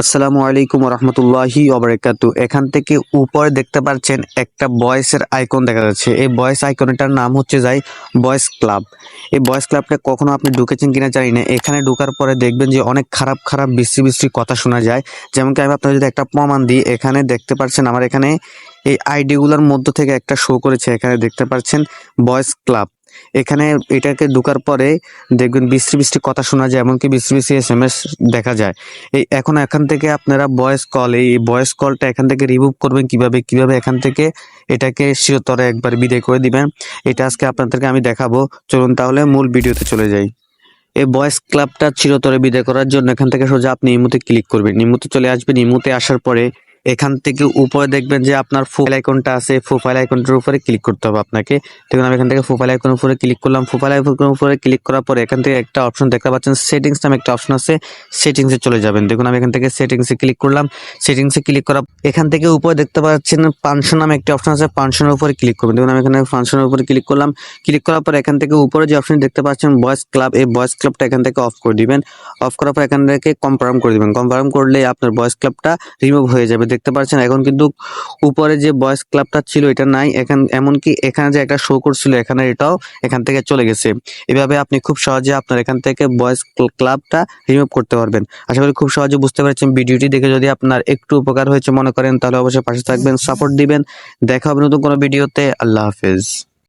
আসসালামু আলাইকুম রহমতুল্লাহি ওবারাকাতু। এখান থেকে উপরে দেখতে পাচ্ছেন একটা বয়েসের আইকন দেখা যাচ্ছে। এই বয়েস আইকনটার নাম হচ্ছে বয়েস ক্লাব। এই বয়েস ক্লাবটা কখনো আপনি ঢুকেছেন কিনা জানি না। এখানে ঢোকার পরে দেখবেন যে অনেক খারাপ খারাপ বিশ্রী বিশ্রী কথা শোনা যায়। যেমন কি আমি আপনার যদি একটা প্রমাণ দিই, এখানে দেখতে পাচ্ছেন আমার এখানে এই আইডিগুলোর মধ্য থেকে একটা শো করেছে। এখানে দেখতে পাচ্ছেন বয়েস ক্লাব। এখানে এটাকে ঢোকার পরে দেখবেন বিশ্রী বিশ্রী কথা শোনা যায়, এমনকি বিশ্রী বিশ্রী SMS দেখা যায়। এখন এখান থেকে আপনারা এই ভয়েস কলটা এখান থেকে রিমুভ করবেন কিভাবে এখান থেকে এটাকে চিরতরে একবার বিদায় করে দিবেন। এটা আজকে আপনাদেরকে আমি দেখাবো। চলুন তাহলে মূল ভিডিওতে চলে যাই। এই ভয়েস ক্লাবটা চিরতরে বিদায় করার জন্য এখান থেকে সোজা আপনি ইমোতে ক্লিক করবেন। ইমোতে চলে আসবেন। ইমোতে আসার পরে এখান থেকে উপরে দেখবেন যে আপনার প্রোফাইল আইকনটা আছে। প্রোফাইল আইকনটার উপরে ক্লিক করতে হবে আপনাকে। দেখুন আমি এখান থেকে প্রোফাইল আইকনের উপরে ক্লিক করলাম। প্রোফাইল আইকনের উপরে ক্লিক করার পরে এখান থেকে একটা অপশন দেখতে পাচ্ছেন, সেটিংস নামে একটা অপশন আছে। সেটিংসে চলে যাবেন। দেখুন আমি এখান থেকে সেটিংসে ক্লিক করলাম। সেটিংসে ক্লিক করা এখান থেকে উপরে দেখতে পাচ্ছেন ফাংশন নামে একটা অপশন আছে। ফাংশনের উপরে ক্লিক করবেন। দেখুন আমি এখানে ফাংশনের উপরে ক্লিক করলাম। ক্লিক করার পর এখান থেকে উপরে যে অপশন দেখতে পাচ্ছেন ভয়েস ক্লাব, এই ভয়েস ক্লাবটা এখান থেকে অফ করে দিবেন। অফ করার পর এখান থেকে কনফার্ম করে দিবেন। কনফার্ম করলে আপনার ভয়েস ক্লাবটা রিমুভ হয়ে যাবে। দেখতে পাচ্ছেন এখন কিন্তু উপরে যে ভয়েস ক্লাবটা ছিল এটা নাই। এমনকি এখানে যে একটা শো করছিল এখানে এটাও এখান থেকে চলে গেছে। এভাবে আপনি খুব সহজে আপনার এখান থেকে ভয়েস ক্লাবটা রিমুভ করতে পারবেন। আশা করি খুব সহজে বুঝতে পারছেন। ভিডিওটি দেখে যদি আপনার একটু উপকার হয়েছে মনে করেন তাহলে অবশ্যই পাশে থাকবেন, সাপোর্ট দিবেন। দেখা হবে নতুন কোনো ভিডিওতে। আল্লাহ হাফেজ।